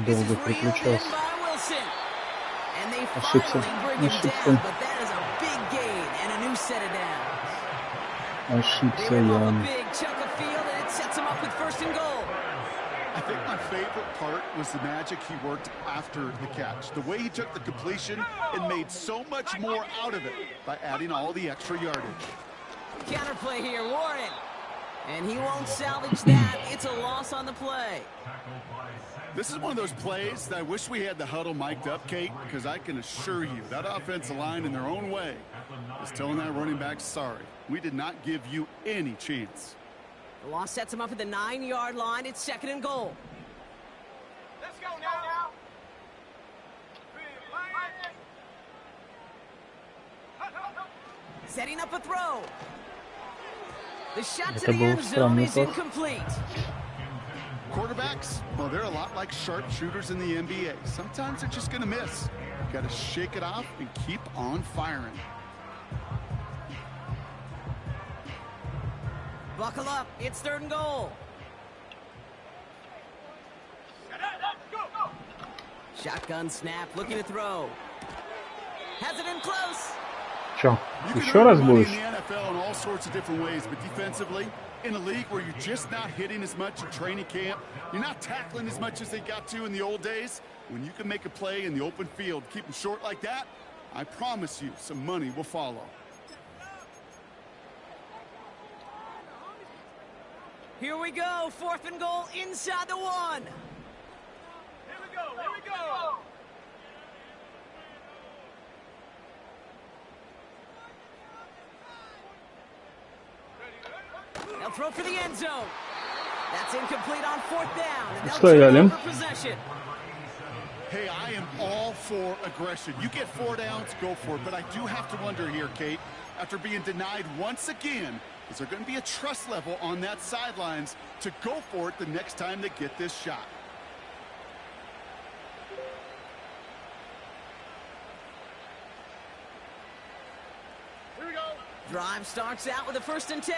Speaker 2: This is
Speaker 1: Долго
Speaker 2: reeled in
Speaker 1: переключался.
Speaker 2: by Wilson. And they
Speaker 1: Ошибся.
Speaker 2: finally bring him
Speaker 1: Ошибся.
Speaker 2: down, but that is a big gain and a new set of downs. They
Speaker 1: Ошибся
Speaker 2: rip off a
Speaker 1: я.
Speaker 2: big chunk of field, and it sets him up with 1st and goal.
Speaker 3: I think my favorite part was the magic he worked after the catch. The way he took the completion and made so much more out of it by adding all the extra yardage.
Speaker 2: Counterplay here, Warren. And he won't salvage that. It's a loss on the play.
Speaker 3: This is one of those plays that I wish we had the huddle mic'd up, Kate, because I can assure you that offensive line in their own way is telling that running back, sorry, we did not give you any chance.
Speaker 2: The loss sets him up at the 9-yard line. It's 2nd and goal. Let's go now. Setting up a throw. The shot to the end zone is incomplete.
Speaker 3: Quarterbacks, well, they're a lot like sharpshooters in the NBA. Sometimes they're just going to miss. You've got to shake it off and keep on firing.
Speaker 2: Buckle up. It's 3rd and goal. Shotgun snap, looking to throw. Has it in close.
Speaker 1: Чё, еще раз будешь?
Speaker 3: In the NFL in all sorts of different ways, but defensively, in a league where you're just not hitting as much in training camp, you're not tackling as much as they got to in the old days, when you can make a play in the open field, keep them short like that, I promise you some money will follow.
Speaker 2: Here we go, 4th and goal inside the 1.
Speaker 4: Here we go.
Speaker 2: They'll throw for the end zone. That's incomplete on 4th down. And
Speaker 1: Что я, Лем?
Speaker 2: possession.
Speaker 3: Hey, I am all for aggression. You get 4 downs, go for it. But I do have to wonder here, Kate, after being denied once again, is there going to be a trust level on that sidelines to go for it the next time they get this shot?
Speaker 4: Here we go.
Speaker 2: Drive starts out with a 1st and 10.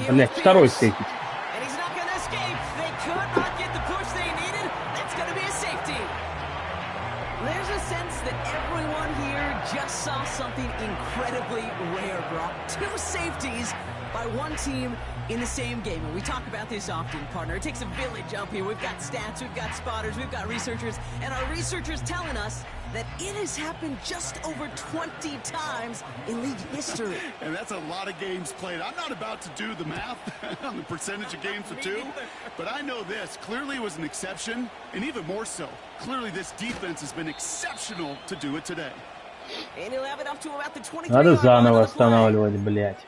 Speaker 1: Блять, второй сейф.
Speaker 2: And he's not going to escape. They could not get the push they needed. That's going to be a safety. There's a sense that everyone here just saw something incredibly rare, Brock. 2 safeties by one team in the same game. And we talk about this often, partner. It takes a village up here. We've got stats, we've got spotters, we've got researchers. And our researchers telling us that it has happened just over 20 times in league history.
Speaker 3: And that's a lot of games played. I'm not about to do the math on the percentage of games for 2, but I know this. Clearly it was an exception, and even more so, clearly this defense has been exceptional to do it today.
Speaker 2: And he'll have it up to about the 23.
Speaker 1: Надо заново останавливать, блять.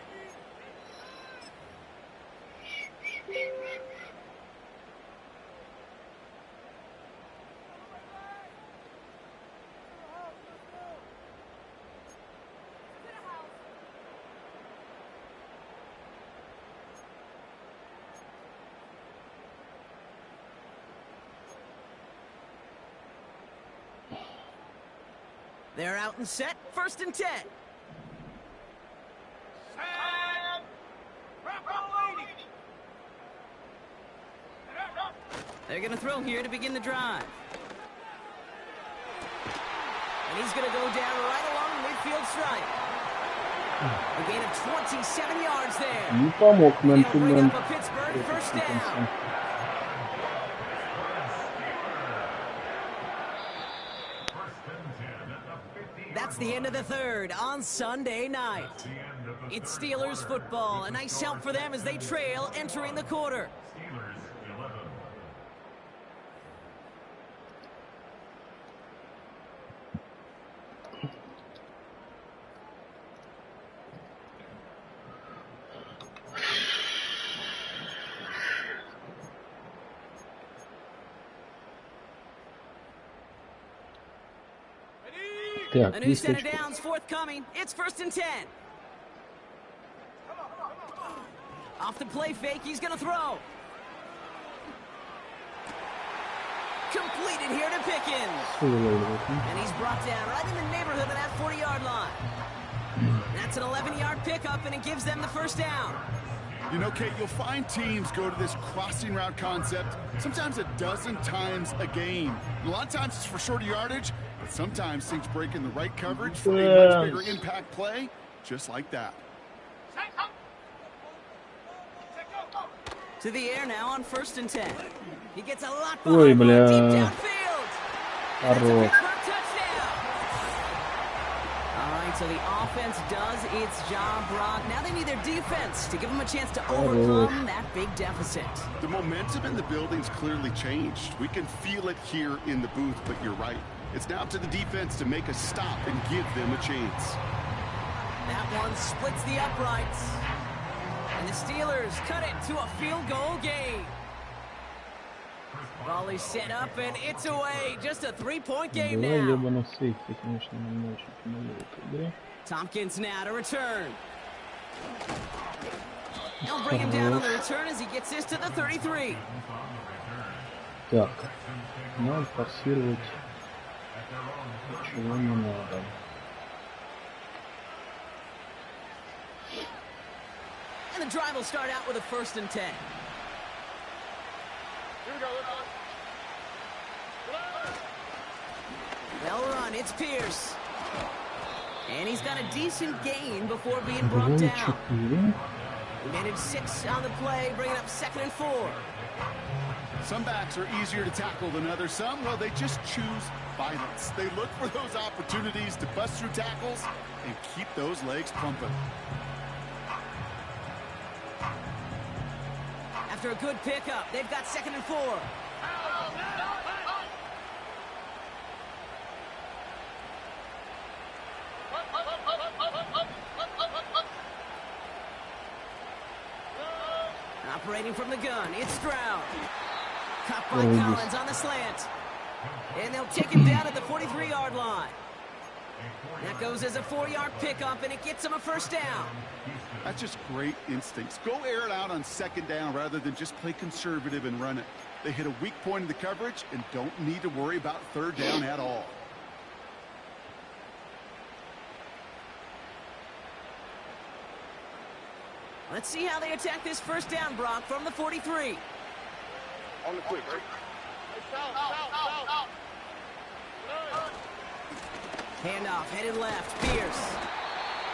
Speaker 2: They're out and set, 1st and 10. They're going to throw here to begin the drive. And he's going to go down right along the midfield stripe. A gain of 27 yards there.
Speaker 1: Не помог нам
Speaker 2: He'll bring up a Pittsburgh 1st down. That's the end of the 3rd on Sunday night. It's Steelers football. A nice help for them as they trail entering the quarter.
Speaker 1: Так,
Speaker 2: A new set of downs forthcoming. It's 1st and 10. Off the play fake, he's going to throw. Completed here to Pickens. And he's brought down right in the neighborhood of that 40-yard line. That's an 11-yard pickup, and it gives them the 1st down.
Speaker 3: You know, Kate, you'll find teams go to this crossing route concept sometimes a dozen times a game. A lot of times it's for shorter yardage, but sometimes things break in the right coverage for a much bigger impact play, just like that.
Speaker 2: To the air now on 1st and 10. He gets a lot
Speaker 1: Ой,
Speaker 2: deep
Speaker 1: бля.
Speaker 2: downfield.
Speaker 1: Хорош.
Speaker 2: All right, so the offense does its job, Brock. Now they need their defense to give them a chance to overcome that big deficit.
Speaker 3: The momentum in the building's clearly changed. We can feel it here in the booth, but you're right. It's now up to the defense to make a stop and give them a chance.
Speaker 2: That one splits the uprights. And the Steelers cut it to a field goal game. Volley set up and it's away. Just a 3-point game now. Tompkins now to return. They'll bring him down on the return as he gets this to the 33.
Speaker 1: Так, надо форсировать, чего не надо.
Speaker 2: And the drive will start out with a 1st and 10.
Speaker 4: Here we go.
Speaker 2: Well run, it's Pierce. And he's got a decent gain before being brought down. He made it 6 on the play, bringing up 2nd and 4.
Speaker 3: Some backs are easier to tackle than others. Some, well, they just choose violence. They look for those opportunities to bust through tackles and keep those legs pumping.
Speaker 2: After a good pickup, they've got 2nd and 4. Operating from the gun, it's Stroud. Caught by Collins on the slant. And they'll take him down at the 43-yard line. That goes as a 4-yard pickup, and it gets him a 1st down.
Speaker 3: That's just great instincts. Go air it out on 2nd down rather than just play conservative and run it. They hit a weak point in the coverage and don't need to worry about 3rd down at all.
Speaker 2: Let's see how they attack this 1st down, Brock, from the 43.
Speaker 4: On the quick, right?
Speaker 2: Handoff, headed left, Pierce.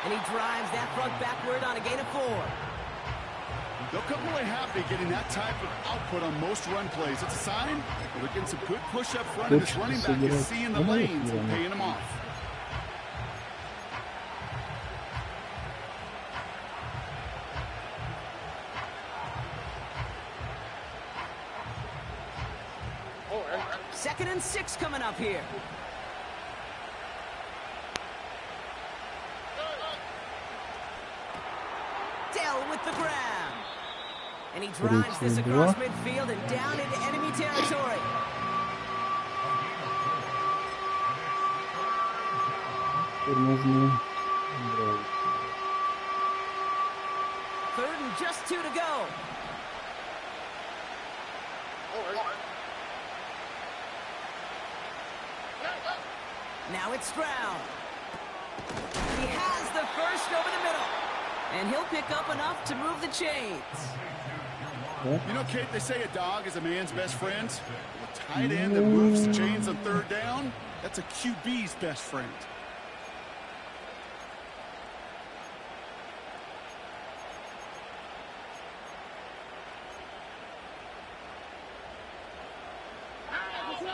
Speaker 2: And he drives that front backward on a gain of 4.
Speaker 3: They'll come away happy getting that type of output on most run plays. It's a sign that they're getting some good push up front, and this running back is seeing the lanes and paying them off.
Speaker 2: Second and 6 coming up here. Dell with the grab. And he drives this across midfield and down into enemy territory. Third and just 2 to go. Now it's Stroud. He has the 1st over the middle. And he'll pick up enough to move the chains.
Speaker 3: You know, Kate, they say a dog is a man's best friend. A tight end that moves the chains on 3rd down, that's a QB's best friend.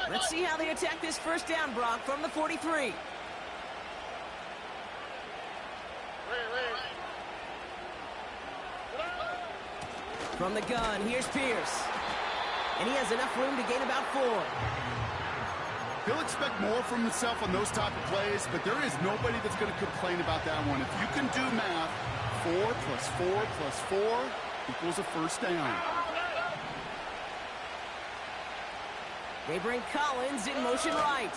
Speaker 2: Let's see how they attack this 1st down, Brock, from the 43. From the gun, here's Pierce. And he has enough room to gain about 4.
Speaker 3: He'll expect more from himself on those type of plays, but there is nobody that's going to complain about that one. If you can do math, 4 plus 4 plus 4 equals a 1st down.
Speaker 2: They bring Collins in motion right.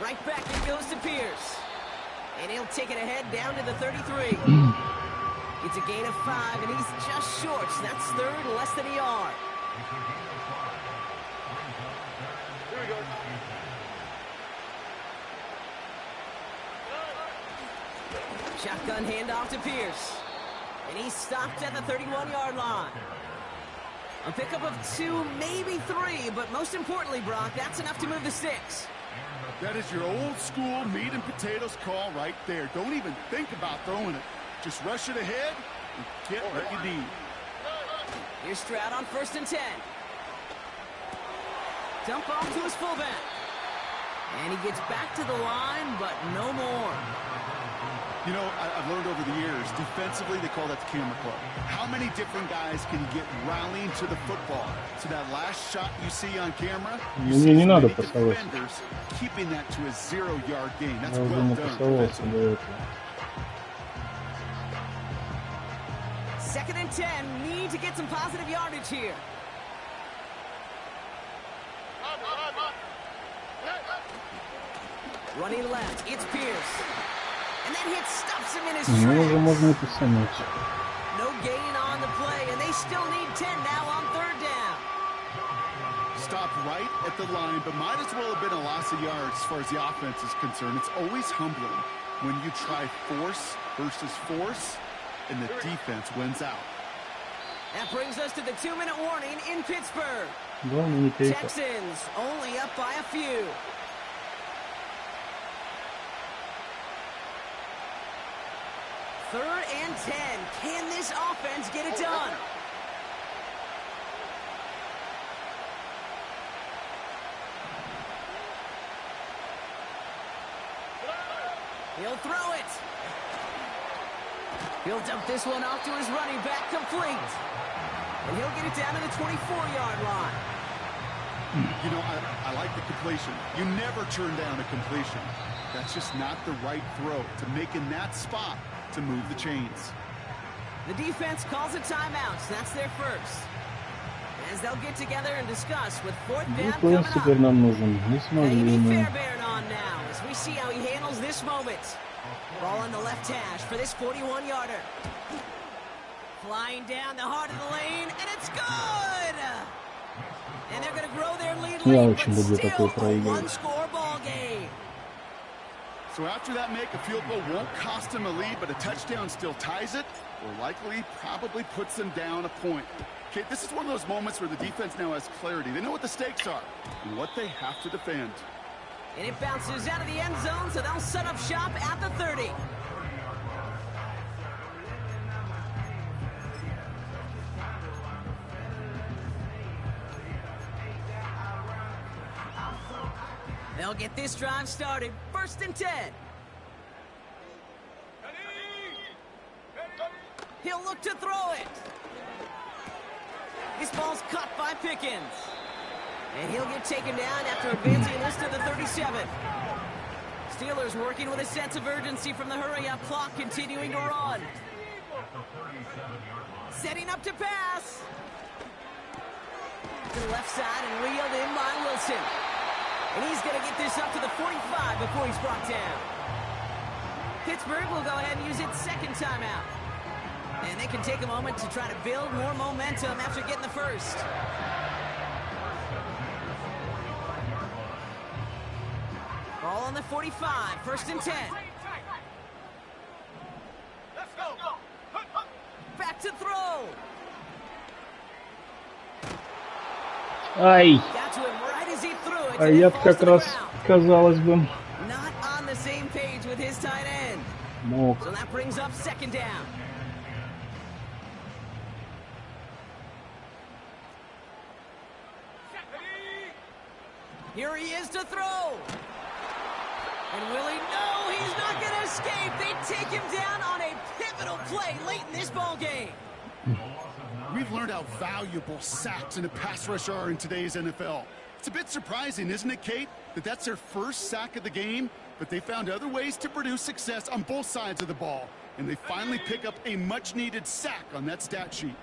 Speaker 2: Right back it goes to Pierce. And he'll take it ahead down to the 33. It's a gain of 5, and he's just short. So that's 3rd, less than a yard.
Speaker 4: Here we go.
Speaker 2: Shotgun handoff to Pierce. And he's stopped at the 31-yard line. A pickup of 2, maybe 3, but most importantly, Brock, that's enough to move the 6.
Speaker 3: That is your old school meat and potatoes call right there. Don't even think about throwing it. Just rush it ahead and get what you need.
Speaker 2: Here's Stroud on 1st and 10. Dump off to his fullback. And he gets back to the line, but no more.
Speaker 3: You know, I've learned over the years, defensively, they call that the camera club. How many different guys can you get rallying to the football? So that last shot you see on camera, you see so many defenders keeping that to a 0-yard gain. That's well done.
Speaker 2: 2nd and 10. Need to get some positive yardage here. Running left, it's Pierce. And that hit stops him in his tracks. No gain on the play, and they still need 10 now on 3rd down.
Speaker 3: Stopped right at the line, but might as well have been a loss of yards as far as the offense is concerned. It's always humbling when you try force versus force, and the defense wins out.
Speaker 2: That brings us to the 2-minute warning in Pittsburgh. Texans only up by a few. Third and 10. Can this offense get it done? He'll throw it. He'll dump this one off to his running back, complete. And he'll get it down to the 24-yard line.
Speaker 3: You know, I like the completion. You never turn down a completion. That's just not the right throw to make in that spot to move the chains.
Speaker 2: The defense calls a timeout, so that's their first. As they'll get together and discuss with 4th down coming up. Amy Fairbairn on now as we see how he handles this moment. Ball on the left hash for this 41-yarder. Flying down the heart of the lane, and it's good! And they're going to grow their lead late, but still a one-score ball game.
Speaker 3: So after that make, a field goal won't cost them a lead, but a touchdown still ties it, or likely probably puts them down a point. Okay, this is one of those moments where the defense now has clarity. They know what the stakes are and what they have to defend.
Speaker 2: And it bounces out of the end zone, so they'll set up shop at the 30. They'll get this drive started. 1st and 10. He'll look to throw it. This ball's caught by Pickens. And he'll get taken down after advancing this to the 37. Steelers working with a sense of urgency from the hurry-up clock, continuing to run. Setting up to pass. To the left side and reeled in by Wilson. And he's going to get this up to the 45 before he's brought down. Pittsburgh will go ahead and use its 2nd timeout. And they can take a moment to try to build more momentum after getting the first. Ball on the 45, 1st and 10.
Speaker 4: Let's go.
Speaker 2: Back to throw.
Speaker 1: Ай,
Speaker 2: Got to him right as he threw it.
Speaker 1: а
Speaker 2: and it
Speaker 1: я
Speaker 2: falls
Speaker 1: как
Speaker 2: to the
Speaker 1: раз,
Speaker 2: ground.
Speaker 1: казалось бы,
Speaker 2: Not on the same page with his tight end.
Speaker 1: мог.
Speaker 2: So that brings up 2nd down. Here he is to throw. And will he? No, he's not going to escape. They take him down on a pivotal play late in this ball game.
Speaker 3: We've learned how valuable sacks in a pass rush are in today's NFL. It's a bit surprising, isn't it, Kate, that that's their first sack of the game, but they found other ways to produce success on both sides of the ball, and they finally pick up a much-needed sack on that stat sheet.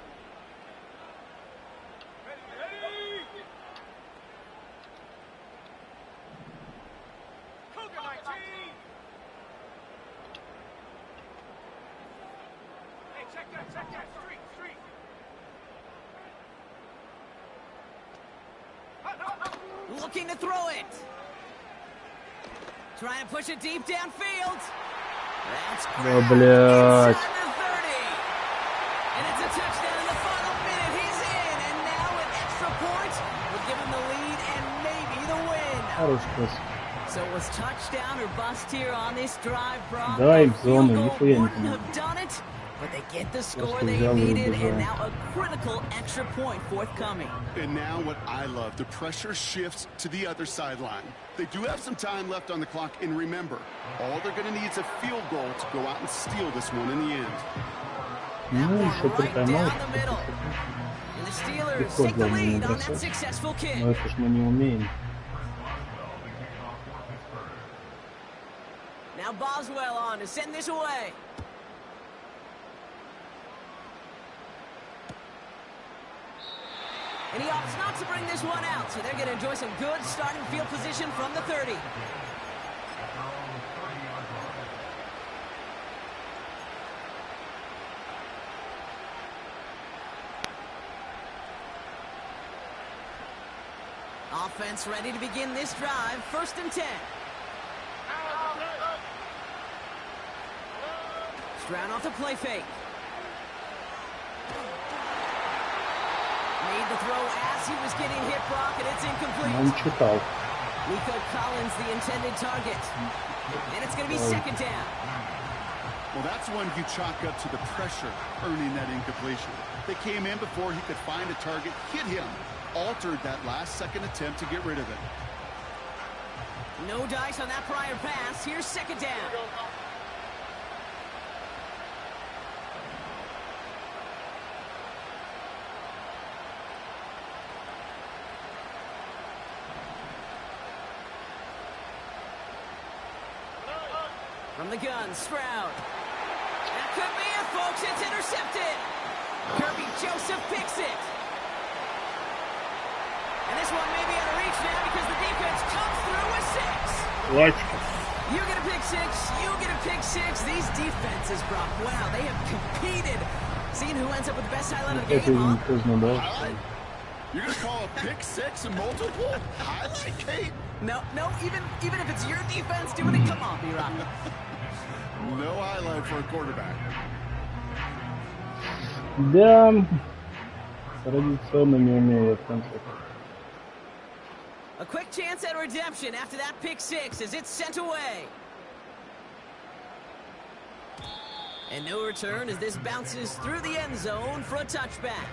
Speaker 4: Check that. Street.
Speaker 2: Looking to throw it. Trying to push it deep downfield. That's
Speaker 1: Да,
Speaker 2: grabbed
Speaker 1: блядь.
Speaker 2: inside the 30. And it's a touchdown in the final minute. He's in. And now an extra point will give him the lead and maybe the win.
Speaker 1: Хорош пас.
Speaker 2: So it was touchdown or bust here on this drive, Brock.
Speaker 1: Да, им
Speaker 2: A
Speaker 1: зону,
Speaker 2: field goal
Speaker 1: нихуя не
Speaker 2: wouldn't
Speaker 1: понимаю.
Speaker 2: have done it, but they get the score
Speaker 1: Просто
Speaker 2: they
Speaker 1: взял и
Speaker 2: needed,
Speaker 1: убежал.
Speaker 2: and now a critical extra point forthcoming.
Speaker 3: And now what I love, the pressure shifts to the other sideline. They do have some time left on the clock, and remember, all they're going to need is a field goal to go out and steal this one in the end.
Speaker 2: That
Speaker 1: Ну,
Speaker 2: one
Speaker 1: еще
Speaker 2: right
Speaker 1: тайм-аут.
Speaker 2: down the middle. And the Steelers
Speaker 1: Легко
Speaker 2: take the
Speaker 1: главное не
Speaker 2: lead on that
Speaker 1: бросать.
Speaker 2: successful kick.
Speaker 1: Но это ж мы не умеем.
Speaker 2: Now Boswell on to send this away. And he opts not to bring this one out, so they're going to enjoy some good starting field position from the 30. Offense ready to begin this drive. 1st and 10. Stroud off the play fake. Made the throw as he was getting hit, Brock, and it's incomplete. Nico Collins, the intended target. And it's going to be 2nd down.
Speaker 3: Well, that's one you chalk up to the pressure earning that incompletion. They came in before he could find a target, hit him, altered that last-second attempt to get rid of it.
Speaker 2: No dice on that prior pass. Here's 2nd down. From the gun, Stroud. That could be it, folks. It's intercepted. Kirby Joseph picks it. And this one may be out of reach now because the defense comes through with 6.
Speaker 1: What?
Speaker 2: You get a pick 6. You get a pick 6. These defenses, Brock, wow, they have competed. Seeing who ends up with the best highlight of the game, huh?
Speaker 3: Highlight? You're going to call a pick 6 and multiple? Highlight, Kate?
Speaker 2: No, even if it's your defense doing it, come on, B-Rock.
Speaker 3: No highlight for a quarterback.
Speaker 1: Да, традиционно не умею в конце.
Speaker 2: A quick chance at redemption after that pick 6 as it's sent away. And no return as this bounces through the end zone for a touchback.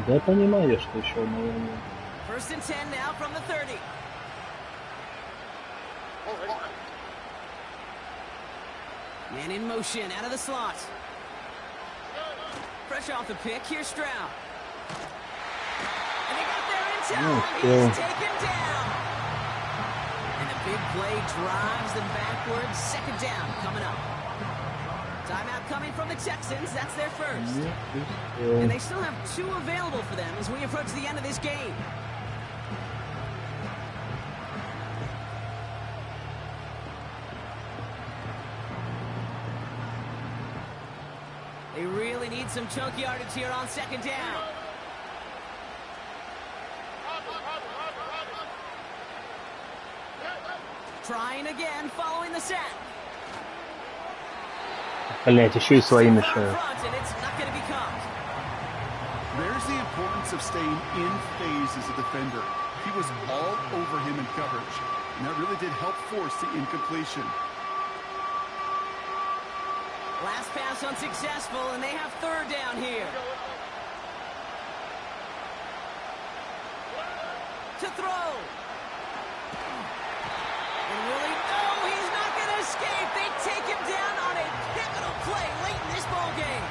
Speaker 1: Да понимаю, что еще, наверное.
Speaker 2: 1st and 10 now from the 30. Man in motion out of the slot. Fresh off the pick, here's Stroud. And they got there in time. He's taken down. And a big play drives them backwards. 2nd down coming up. Timeout coming from the Texans. That's their first. And they still have 2 available for them as we approach the end of this game. They really need some chunk yardage here on 2nd down. Trying again following the sack.
Speaker 1: Блять, еще и свои мешают.
Speaker 3: There's the importance of staying in phase as a defender. He was all over him in coverage, and that really did help force the incompletion.
Speaker 2: Last pass unsuccessful, and they have 3rd down here. To throw. And Willie, no, he's not going to escape. They take him down on a pivotal play late in this ball game.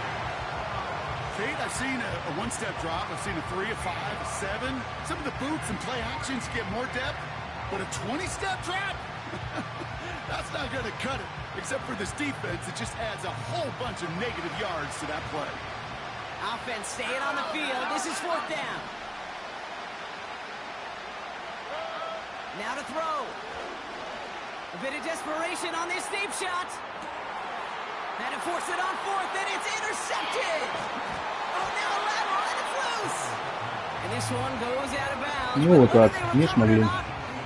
Speaker 3: Kate, I've seen a one-step drop. I've seen a 3, a 5, a 7. Some of the boots and play actions get more depth, but a 20-step drop? That's not going to cut it. Except for this defense, it just adds a whole bunch of negative yards to that play.
Speaker 2: Offense staying on the field. This is 4th down. Now to throw. A bit of desperation on this deep shot. And to force it on 4th, and it's intercepted. Oh, now a lateral, and it's loose. And this one goes out of bounds.
Speaker 1: Ну вот так, не смогли.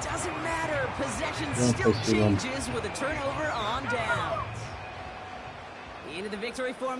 Speaker 2: Doesn't matter. Possession still changes with a turnover on downs. Into the victory form.